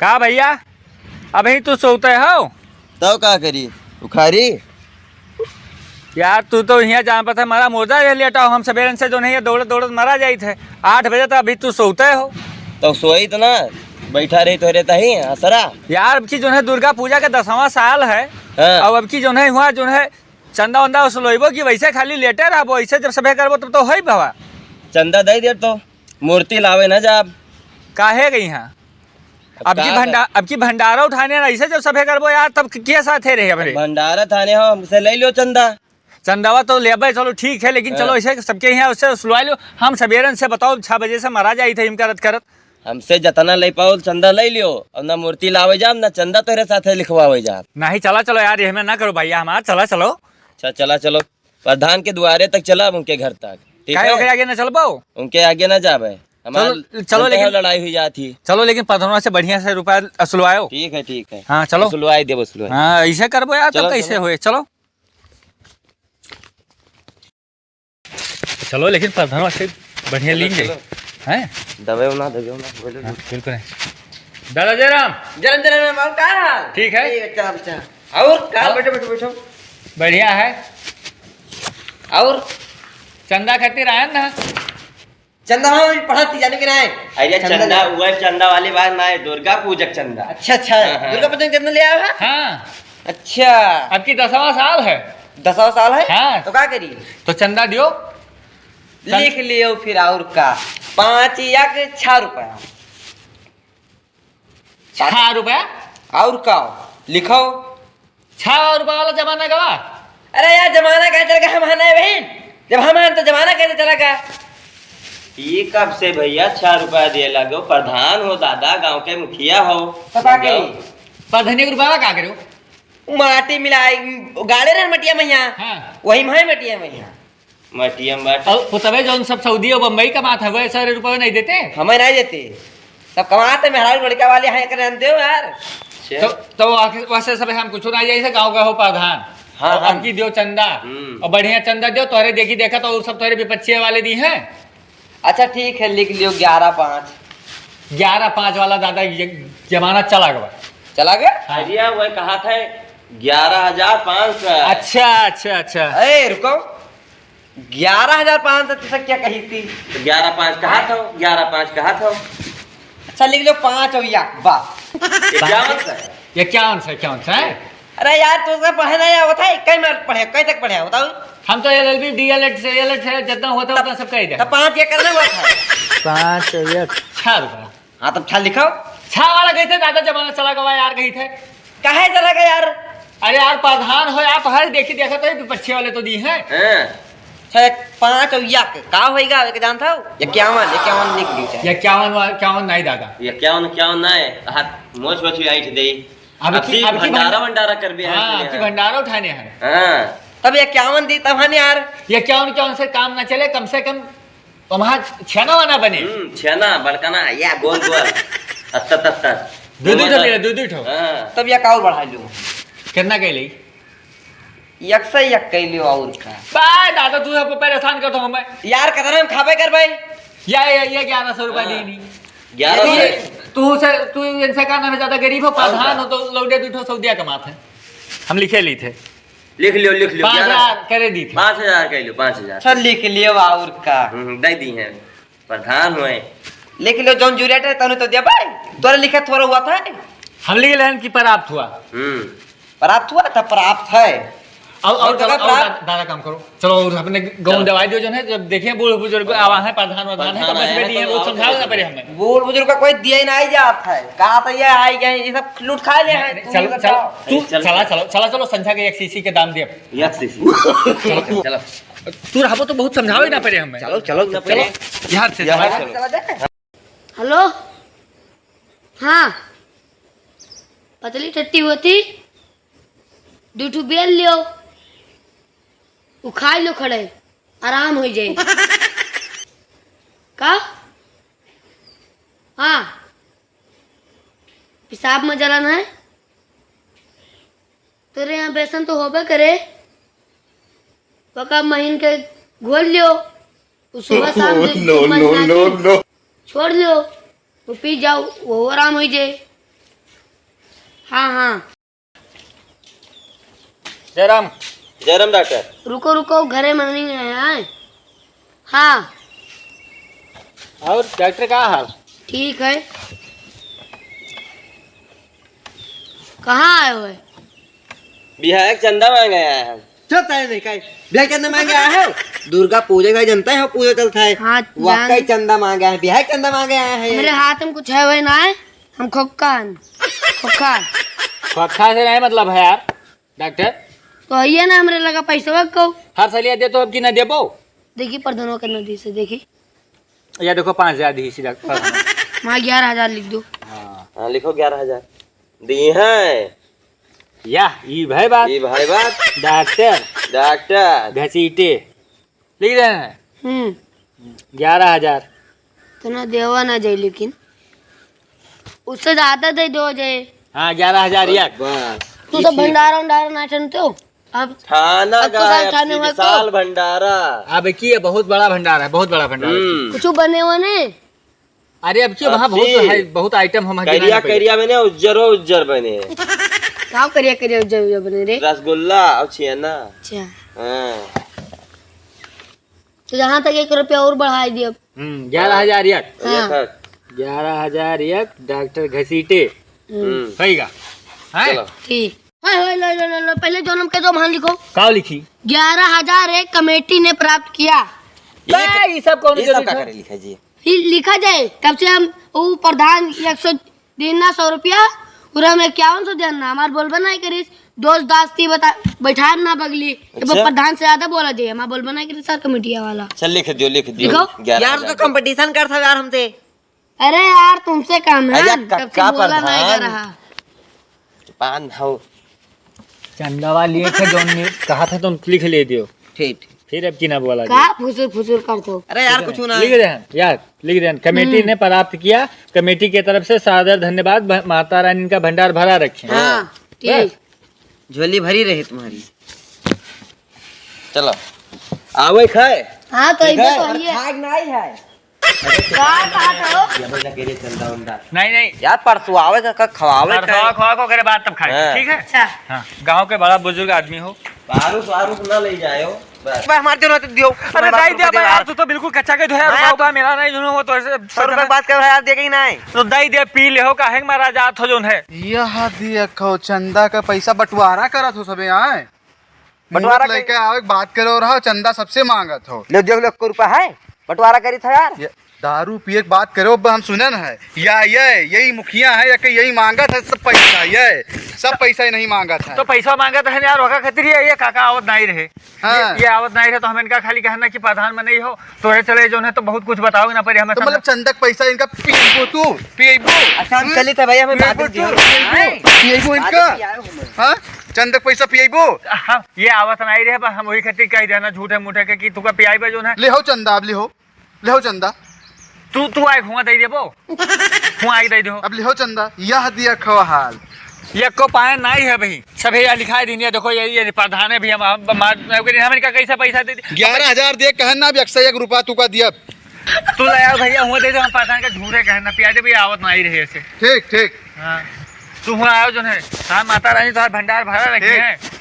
का भैया अभी तू सोते हो? तब का करी उखारी यार तू तो यहाँ जहाँ पर था हमारा मोजा ले लेटा हो। हम सवेरे से जो नहीं है दौड़त दौड़त मरा जाई थे 8 बजे तक। अभी तू सोते हो? तो सोई तो ना बैठा रही तो रहता ही असरा। यार अब की जो है दुर्गा पूजा का 10वां साल है। हाँ। और अब की जो है हुआ जो है चंदा वंदा वसूलेबो कि वैसे खाली लेटे रहो? ऐसे जब सभे करबो तब तो है बाबा। चंदा दे दे तो मूर्ति लावे ना जाब काहे गई यहाँ अब की भंडारा उठाने ना ऐसे जब सभे करबो यार तब के साथ रहे हमरे भंडारा थाने हो हमसे ले लो चंदा। चंदावा तो लेबे चलो ठीक है, लेकिन चलो ऐसे सबके यहाँ उससे वसूलवा लो। हम सवेरन से बताओ 6 बजे से मरा जाई थे हिम करत करत। हमसे जतना ले पाओ चंदा ले लियो और ना मूर्ति लावे जाब ना चंदा तेरे साथे लिखवावे जाब। नहीं चला चलो यार, ये में ना करो भैया हमारा। चला चलो अच्छा चला चलो प्रधान के द्वारे तक चला उनके घर तक। ठीक है काहे आगे ना चल पाओ? उनके आगे ना जावे चलो लेकिन लड़ाई हुई जाती। चलो लेकिन प्रधानवा से बढ़िया से रुपया वसूलवाओ। ठीक है हाँ चलो वसूलवाई दे वसूलवाई। हाँ ऐसे करबो यार चलो, तब कैसे चलो। हुए। चलो चलो लेकिन प्रधानवा से बढ़िया लेंगे हैं। दबे ना बोलो। बिल्कुल दादा जयराम जरन जरन बाबू का हाल ठीक है? अच्छा अच्छा और का बैठो बैठो बैठो बढ़िया है। और चंदा खातिर आया ना? चंदा हम पढ़ती जाने के नहीं। अरे चंदा वो चंदा वाली बात ना है, दुर्गा पूजक चंदा। अच्छा दुर्गा पूजक चंदा ले आया है। हाँ अच्छा अब की 10वां साल है। 10वां साल है। हाँ तो क्या करिए तो चंदा दियो। लिख लियो फिर और का 5 या 6 रुपया 6 रुपया और का लिखो। 6 रुपया वाला जमाना गवा। अरे यार जमाना कैसे चलेगा, हम है बहन जब हम हैं तो जमाना कैसे चलेगा। ये कब से भैया 6 रुपया दिए लगो, प्रधान हो दादा गांव के मुखिया हो। प्रधानी के रुपया का करो? माटी मिलाई गाड़े रहे मटिया मैया। हाँ वही में मटिया मैया मटिया पुतवे जो सब सऊदी और बम्बई कमाते हैं वैसे रुपये नहीं देते। हमें नहीं देते तब कमाते मेहरारू लड़का वाले हैं कर जानते हो यार। तो वैसे सब हम कुछ ना जैसे गाँव का हो प्रधान। हाँ, और अब की दियो चंदा और बढ़िया चंदा दियो तोहरे देखी देखा तो और सब तोहरे विपक्षी वाले दी हैं। अच्छा ठीक है लिख लियो 11-5 11-5 वाला दादा जमाना चला गया। चला गया। अरे वो कहा था 11,500। अच्छा अच्छा अच्छा ए रुको 11,500 तो क्या कही थी? 11-5 कहा था 11-5 कहा था। अच्छा लिख लो 5 और या बस 51 से है। अरे यार तू उसका पढ़े नहीं होता है कई मिनट पढ़े कई तक पढ़े बताओ। हम तो LLB DLED से LLED से जितना होता है उतना सब कह दे। तो 5 ये करना हुआ था 5 या 6 रुपया। हाँ तब 6 लिखो। 6 वाला गए थे दादा जमाना चला गया यार गई थे। काहे चला गया यार? अरे यार प्रधान हो आप हर देखी देखा तो विपक्षी वाले तो दी हैं। 5 और या का होएगा जानता हो 51 लिख लीजिए। 51 नहीं दादा 51 नहीं मोच मोच आइट दे। अब भंडारा कर भी है। हाँ की भंडारा उठाने हैं। हाँ तब 51 दी तब हन यार 51 से काम ना चले कम से कम वहाँ छेना वाना बने। छेना बड़काना या गोल गोल अत्ता दूध उठो। तब या का और बढ़ा लूं कितना कह ली 101 कह लियो और का। बाय दादा तू सबको परेशान कर दो हमें यार कदर हम खाबे कर भाई ये 1100 रुपया दी नहीं 1100। तू इनसे का नाम ज्यादा गरीब हो प्रधान हो तो लौटे दूठो सऊदिया कमाते हैं। हम लिखे ली थे लिख लियो 5,000 करे दी थी। 5,000 कह लियो 5,000 चल लिख लियो और का दे दी है प्रधान हुए। लिख लियो जौन जुरेट है तनु तो दे भाई तोरे लिखे थोड़ा हुआ था। हम लिखे लेन की प्राप्त हुआ। प्राप्त हुआ था प्राप्त है। और दादा काम करो चलो अपने गाँव दवाई दो जो है जब देखिए बूढ़ बुजुर्ग आवा है प्रधान है तो बस बेटी है वो समझाओ ना पड़े हमें। बूढ़ बुजुर्ग का कोई दिया ही नहीं जाता है कहा तो ये आई गए ये सब लूट खा ले हैं। चलो संख्या के 1 सीसी के दाम दे 1 सीसी चलो तू रहो तो बहुत समझाओ ही ना पड़े हमें। चलो यहाँ से हेलो हाँ पतली टट्टी होती 2 बेल लियो उखाड़ लो खड़े आराम हो जाए का। हाँ पेशाब में जलन है तेरे यहाँ बेसन तो होबे करे पका महीन के घोल लियो सुबह शाम छोड़ लियो तो पी जाओ वो आराम हो जाए। हाँ हाँ जयराम जयराम डॉक्टर। रुको रुको, घरे में नहीं है। हाँ और डॉक्टर का हाल? ठीक है। कहाँ आए हुए? बिहार चंदा मांग आया है। चलता है नहीं का बिहार चंदा मांगे आया है। दुर्गा पूजा का जनता है, पूजा चलता है। हाँ, वाकई चंदा मांगे आया है, बिहार चंदा मांगे आया है। मेरे हाथ में कुछ है वही ना है। हम खोखा खोखा से नहीं मतलब है यार डॉक्टर। तो ये ना हमरे लगा पैसा को हर सालिया दे तो अब की ना दे पाओ। देखी प्रधानों का नदी से देखी। या देखो 5,000 दी इसी डॉक्टर। वहाँ 11,000 लिख दो। हाँ लिखो 11,000 दिए हैं। या ये भाई बात ये भाई बात डॉक्टर डॉक्टर घसीटे लिख रहे हैं 11,000। तो ना देवा ना जाए, लेकिन उससे ज्यादा दे दो जाए। हाँ 11,000 एक। बस तू सब भंडारा ना जानते हो। अब थाना अब तो का साल थाने में तो- विशाल भंडारा। अब की है बहुत बड़ा भंडार है, बहुत बड़ा भंडार है। कुछ बने हुए ने। अरे अब की वहाँ अब बहुत जी। है, बहुत आइटम हम करिया करिया बने उज्जरो उज्जर बने। क्या करिए जब बने रे। रसगुल्ला और छियाना। अच्छा, हाँ तो यहाँ तक 1 रुपया और बढ़ा दिए अब। 11,000 एक। हाँ। एक हक। 11,000 एक डॉक्टर घसीटे सहीगा। चलो ठीक। लो, पहले जन्म के दो मान लिखो। का लिखी 11,000 एक कमेटी ने प्राप्त किया। ये सब कौन ये सब का करे लिखा जी। फिर लिखा जाए तब से हम वो प्रधान 100 देना 100 रुपया पूरा में 5100 देना। हमारे बोलबा नहीं करीस दोस्त दास्ती बता बैठा ना बगली। अच्छा। प्रधान से ज्यादा बोला जाए। हमारे बोलबा नहीं करीस सर कमेटी वाला। चल लिख दियो लिखो। 11,000। यार तो कंपटीशन करता यार हमसे। अरे यार तुमसे काम है। अरे तब से कक्का बोला नहीं कर प्रधान। रहा। पान हो चंदावा लिए थे जो ने कहा था तुम लिख ले दियो। ठीक। फिर अब की ना बोला का फुसुर करते हो। अरे यार कुछ ना लिख रहे हैं यार, लिख रहे हैं कमेटी ने प्राप्त किया। कमेटी की तरफ से सादर धन्यवाद। माता रानी का भंडार भरा रखे। हाँ ठीक। झोली भरी रही तुम्हारी। चलो आवे खाए। हाँ तो इधर तो है। खाग नहीं है कहा हो। नहीं नहीं यार, परसों आवे का खवावे खवा खवा को करे बात तब खाए। हाँ। ठीक है। अच्छा हाँ गाँव के बड़ा बुजुर्ग आदमी हो। पारू ना ले जाओ बस। हमारे जो रहते दियो। अरे दाई दे भाई यार, तू तो बिल्कुल कच्चा के धोया हाँ, रुपया मेरा नहीं जुनू वो तो ऐसे 100 रुपए बात कर यार, देखे ही नहीं। तो दाई दे पी ले हो काहे मारा जात हो जोन है। यह देखो चंदा का पैसा बंटवारा करत हो सबे यहाँ बंटवारा मुहूर्त लेके आओ, बात करो रहो, चंदा सबसे मांगत हो। ले देख लो 1 रुपया है बंटवारा करी था यार। दारू पिए के बात करो, अब हम सुने न है या यही मुखिया है या कि यही मांगत है सब पैसा। ये सब पैसा ही नहीं मांगत है। तो पैसा मांगा है यार वका खतरी है। ये काका आवत नहीं रहे। हाँ। ये आवत नहीं रहे तो हम इनका खाली कहना कि प्रधान में नहीं हो तो ये चले जो है तो बहुत कुछ बताओगे ना पर हमें तो मतलब चंदक पैसा इनका पिएबो तू पिएबो। अच्छा हम चली था भैया, हमें बात पिएबो इनका। हाँ चंदक पैसा पिएबो। हाँ, ये आवत नहीं रहे पर हम वही खतरी कह देना झूठे मूठे के कि तुका पियाई जो है। ले हो चंदा, अब ले हो चंदा। तू आए हुआ दे देबो। हुआ आई दे दो। अब ले हो चंदा। यह दिया खो हाल। ये को पाए नहीं है भाई सभी यहाँ लिखाई दी देखो ये प्रधान है भी हम इनका कैसा पैसा दे दी 11,000 दे कहना, अब 101 रुपया तू का दिया। तू लाया भैया हुआ दे दो। हम प्रधान का झूठे कहना पिया दे भैया आवत नहीं रहे ऐसे। ठीक ठीक हाँ तू हुआ आयो जो है। हाँ माता रानी तो भंडार भरा रखे ठीक। हैं।